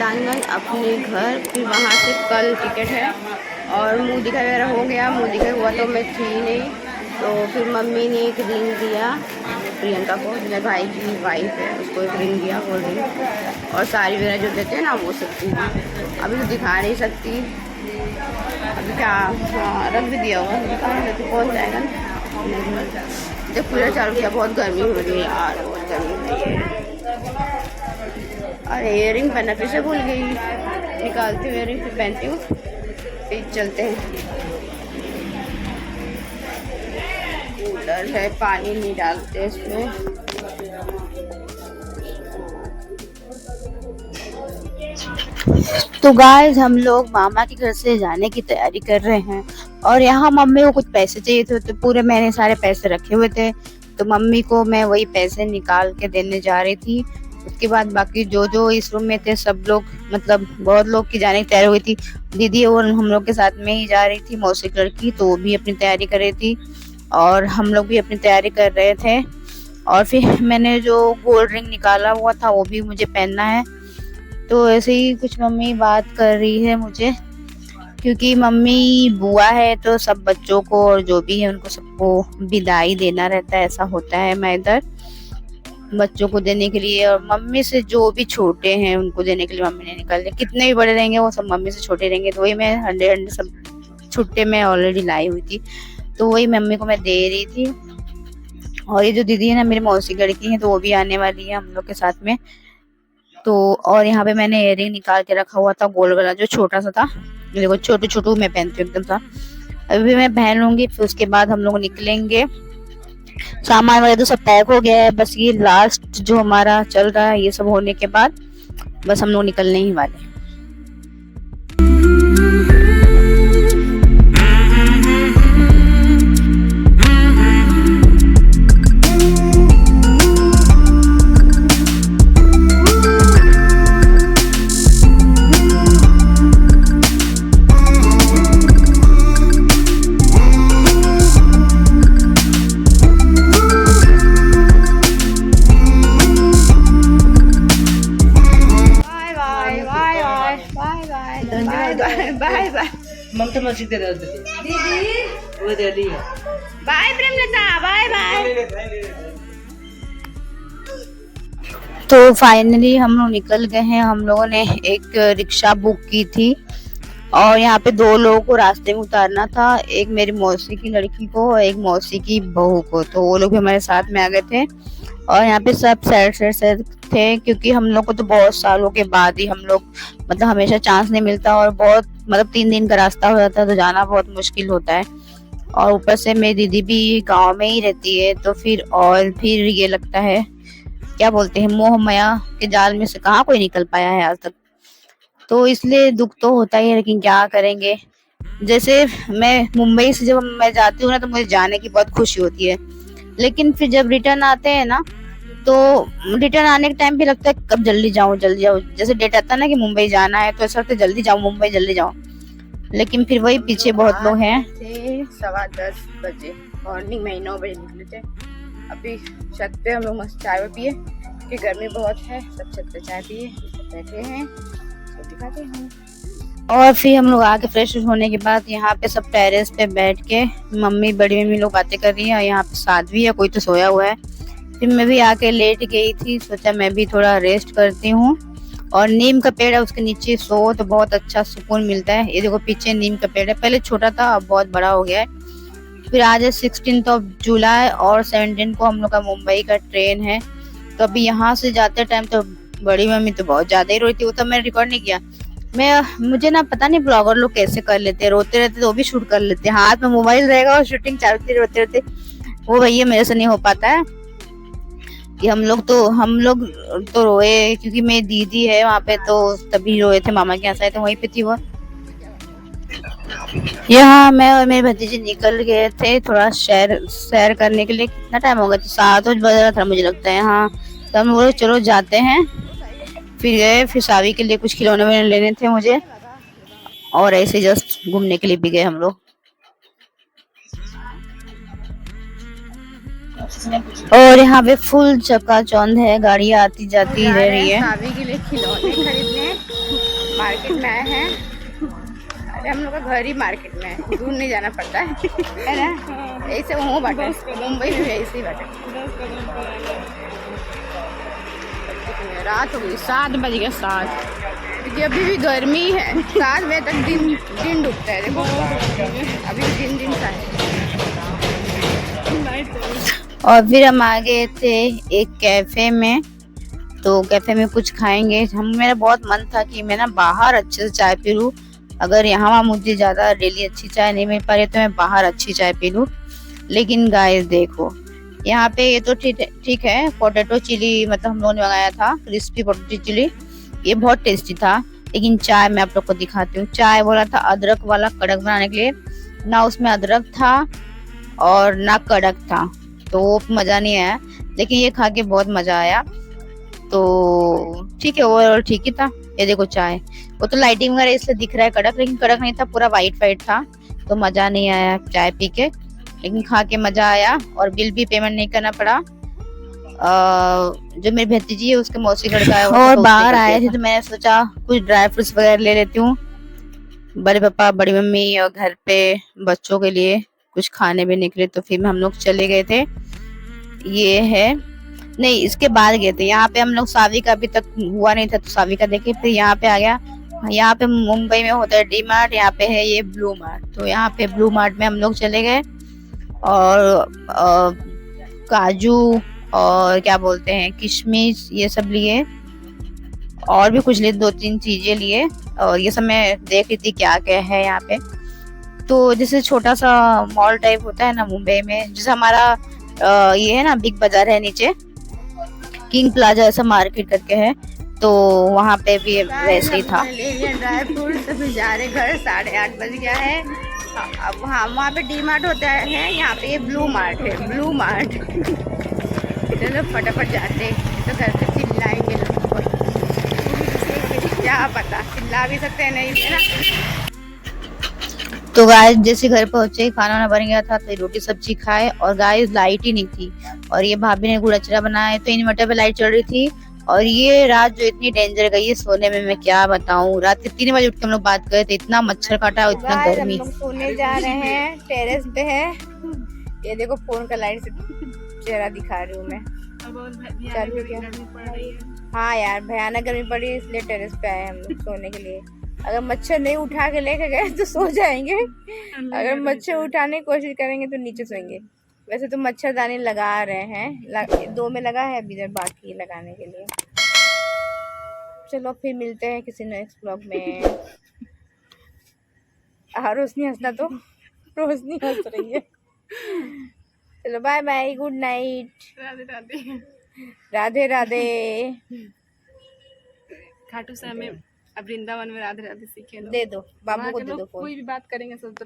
सुल्तानगंज अपने घर, फिर वहाँ से कल टिकट है। और मुँह दिखा वगैरह हो गया, मुँह दिखा हुआ तो मैं थी नहीं, तो फिर मम्मी ने एक रिंग दिया प्रियंका को, मेरे भाई की वाइफ है, उसको एक रिंग दिया गोल्ड रिंग, और साड़ी वगैरह जो देते हैं ना वो सब चीज़। अभी तो दिखा नहीं सकती, अभी क्या, हाँ रख भी दिया हुआ, दिखा नहीं सकती, पहुँच जाएगा ना। जब कूलर चालू किया, बहुत गर्मी हो रही है यार, बहुत गर्मी हो रही है। अरे इयर रिंग पहना, फिर से भूल गई, निकालती हूँ इयर रिंग, फिर पहनती हूँ, फिर चलते हैं। कूलर है, पानी नहीं डालते इसमें। तो गाइस हम लोग मामा के घर से जाने की तैयारी कर रहे हैं, और यहाँ मम्मी को कुछ पैसे चाहिए थे, तो पूरे मैंने सारे पैसे रखे हुए थे, तो मम्मी को मैं वही पैसे निकाल के देने जा रही थी। उसके बाद बाकी जो जो इस रूम में थे सब लोग, मतलब बहुत लोग की जाने की तैयारी हुई थी। दीदी और हम लोग के साथ में ही जा रही थी, मौसी की लड़की, तो वो भी अपनी तैयारी कर रही थी और हम लोग भी अपनी तैयारी कर रहे थे। और फिर मैंने जो गोल्ड रिंग निकाला हुआ था वो भी मुझे पहनना है। तो ऐसे ही कुछ मम्मी बात कर रही है मुझे, क्योंकि मम्मी बुआ है तो सब बच्चों को और जो भी है उनको सबको विदाई देना रहता है, ऐसा होता है। मैं इधर बच्चों को देने के लिए और मम्मी से जो भी छोटे हैं उनको देने के लिए मम्मी ने निकाल दिया। कितने भी बड़े रहेंगे वो सब मम्मी से छोटे रहेंगे, तो वही मैं 100 सब छुट्टे में ऑलरेडी लाई हुई थी, तो वही मम्मी को मैं दे रही थी। और ये जो दीदी है ना मेरी मौसी लड़की है, तो वो भी आने वाली है हम लोग के साथ में। तो और यहाँ पे मैंने इयररिंग निकाल के रखा हुआ था गोल्ड वाला, जो छोटा सा था, देखो छोटू छोटू मैं पहनती हूँ एकदम सा। अभी मैं पहन लूंगी, फिर उसके बाद हम लोग निकलेंगे। सामान वगैरह तो सब पैक हो गया है, बस ये लास्ट जो हमारा चल रहा है, ये सब होने के बाद बस हम लोग निकलने ही वाले हैं। बाय बाय ममता मस्जिद दे दीदी वो दे दी बाय प्रेमलता, बाय बाय। तो फाइनली हम लोग निकल गए हैं। हम लोगों ने एक रिक्शा बुक की थी और यहाँ पे 2 लोगों को रास्ते में उतारना था, एक मेरी मौसी की लड़की को और एक मौसी की बहू को, तो वो लोग भी हमारे साथ में आ गए थे। और यहाँ पे सब सैड थे, क्योंकि हम लोग को तो बहुत सालों के बाद ही हम लोग, मतलब हमेशा चांस नहीं मिलता, और बहुत मतलब 3 दिन का रास्ता हो जाता है, तो जाना बहुत मुश्किल होता है। और ऊपर से मेरी दीदी भी गांव में ही रहती है, तो फिर ये लगता है, क्या बोलते हैं, मोह माया के जाल में से कहाँ कोई निकल पाया है आज तक, तो इसलिए दुख तो होता ही है, लेकिन क्या करेंगे। जैसे मैं मुंबई से जब मैं जाती हूँ ना, तो मुझे जाने की बहुत खुशी होती है, लेकिन फिर जब रिटर्न आते हैं ना, तो रिटर्न आने के टाइम भी लगता है कब जल्दी जाऊं जल्दी जाऊं। जैसे डेट आता है ना कि मुंबई जाना है, तो ऐसा लगता है जल्दी जाऊं मुंबई, जल्दी जाऊं, लेकिन फिर वही पीछे बहुत लोग हैं। 10:15 बजे मॉर्निंग में 9 बजे निकले थे। अभी छत पे हम लोग मस्त चाय पिए, क्योंकि गर्मी बहुत है, सब छत पे चाय पिए, बैठे हैं, तो दिखाते हैं। और फिर हम लोग आके फ्रेश होने के बाद यहाँ पे सब टेरेस पे बैठ के मम्मी बड़ी मम्मी लोग बातें कर रही है, और यहाँ पे साध्वी है, कोई तो सोया हुआ है। फिर मैं भी आके लेट गई थी, सोचा मैं भी थोड़ा रेस्ट करती हूँ। और नीम का पेड़ है, उसके नीचे सो तो बहुत अच्छा सुकून मिलता है। ये देखो पीछे नीम का पेड़ है, पहले छोटा था अब बहुत बड़ा हो गया है। फिर आज है 16 जुलाई और 17 को हम लोग का मुंबई का ट्रेन है, तो अभी यहाँ से जाते टाइम तो बड़ी मम्मी तो बहुत ज्यादा ही रोई थी, वो तो मैंने रिकॉर्ड नहीं किया। मुझे ना पता नहीं ब्लॉगर लोग कैसे कर लेते हैं, रोते रहते तो वो भी शूट कर लेते हैं, हाथ में मोबाइल रहेगा और शूटिंग चलती रोते रहते। वो भैया मेरे से नहीं हो पाता है। कि हम लोग तो रोए, क्योंकि मेरी दीदी है वहाँ पे, तो तभी रोए थे, मामा के यहाँ से आए थे, वहीं पे थी वो। यहाँ मैं और मेरे भतीजे निकल गए थे थोड़ा सैर करने के लिए। कितना टाइम हो गया था, 7 बज रहा था मुझे लगता है। हाँ, तो हम बोले चलो जाते हैं। फिर गए, फिर सावी के लिए कुछ खिलौने वगैरह लेने थे मुझे, और ऐसे जस्ट घूमने के लिए भी गए हम लोग। और यहाँ पे फुल चकाचौंध है, गाड़ियाँ आती जाती रह रही है। सावी के लिए खिलौने खरीदने मार्केट में आए हैं। अरे हम लोग का घर ही मार्केट में है, दूर नहीं जाना पड़ता है ना। ऐसे वहाँ बाटे, मुंबई में भी ऐसे ही बाटे। रात हो गई, 7 बज गए 7, क्योंकि अभी भी गर्मी है। 7 बजे तक दिन डूबता है। देखो अभी दिन सा है। और फिर हम आ गए थे एक कैफे में, तो कैफे में कुछ खाएंगे। मेरा बहुत मन था कि मैं ना बाहर अच्छे से चाय पी लूँ। अगर यहाँ मुझे ज्यादा डेली अच्छी चाय नहीं मिल पा रही तो मैं बाहर अच्छी चाय पी लूँ। लेकिन गाइस देखो, यहाँ पे ये तो ठीक है, पोटैटो चिली मतलब हम लोगों ने मंगाया था, क्रिस्पी पोटैटो चिली, ये बहुत टेस्टी था। लेकिन चाय मैं आप लोग को दिखाती हूँ। चाय बोला था अदरक वाला कड़क बनाने के लिए, ना उसमें अदरक था और ना कड़क था, तो वो मजा नहीं आया। लेकिन ये खा के बहुत मजा आया, तो ठीक है, ओवरऑल ठीक ही था। ये देखो चाय, वो तो लाइटिंग वगैरह इसलिए दिख रहा है कड़क, लेकिन कड़क नहीं था, पूरा वाइट था, तो मजा नहीं आया चाय पी के। लेकिन खा के मजा आया, और बिल भी पेमेंट नहीं करना पड़ा। जो मेरी भतीजी है उसके मौसी लड़का है और बाहर आए थे, तो मैंने सोचा कुछ ड्राई फ्रूट्स वगैरह ले लेती हूँ, बड़े पापा बड़ी मम्मी और घर पे बच्चों के लिए कुछ खाने भी निकले। तो फिर हम लोग चले गए थे, ये है नहीं इसके बाद गए थे। यहाँ पे हम लोग सावी का अभी तक हुआ नहीं था, तो सावी का देखे, फिर यहाँ पे आ गया। यहाँ पे मुंबई में होता है डी मार्ट, यहाँ पे है ये ब्लू मार्ट, तो यहाँ पे ब्लू मार्ट में हम लोग चले गए और काजू और क्या बोलते हैं किशमिश ये सब लिए, और भी कुछ लिए, 2-3 चीजें लिए। और ये सब मैं देख रही थी क्या क्या है यहाँ पे। तो जैसे छोटा सा मॉल टाइप होता है ना मुंबई में, जैसे हमारा ये है ना बिग बाजार है नीचे, किंग प्लाजा ऐसा मार्केट करके है, तो वहाँ पे भी वैसे ही था। ले लिया ड्राई फ्रूट, तो फिर जा रहे घर, 8:30 बज गया है। अब हाँ वहाँ पे डी मार्ट होता है, यहाँ पे ये ब्लू मार्ट है, ब्लू मार्ट। चलो फटाफट जाते, तो घर से चिल्लाएंगे लोग, क्या पता चिल्ला भी सकते हैं, नहीं है ना। तो गाइस जैसे घर पहुंचे, खाना वाना बन गया था, तो रोटी सब्जी खाए। और गाइस लाइट ही नहीं थी, और ये भाभी ने गुड़चरा बनाया, तो इन्वर्टर पे लाइट चल रही थी। और ये रात जो इतनी डेंजर गई है सोने में, मैं क्या बताऊं। रात के 3 बजे उठ के हम लोग बात करे थे, इतना मच्छर काटा और इतना गर्मी। हम लोग सोने जा रहे हैं, टेरेस पे है। ये देखो फोन का लाइट से चेहरा दिखा रही हूँ मैं। चालू क्या? हाँ यार भयानक गर्मी पड़ी है, इसलिए टेरेस पे आए हम लोग सोने के लिए। अगर मच्छर नहीं उठा के लेके गए तो सो जाएंगे, अगर मच्छर उठाने की कोशिश करेंगे तो नीचे सोएंगे। वैसे तो मच्छरदानी लगा रहे हैं, 2 में लगा है, अभी इधर बाकी लगाने के लिए। चलो फिर मिलते हैं किसी नेक्स्ट ब्लॉग में। रोशनी हंसना, तो रोशनी हंस रही है। चलो bye bye, good night, Radhe Radhe, Radhe Radhe. Khatu Shyam में अब वृंदावन में राधे राधे सीखे, दे दो बाबू को, दे दो फोन। कोई भी बात करेंगे सब तो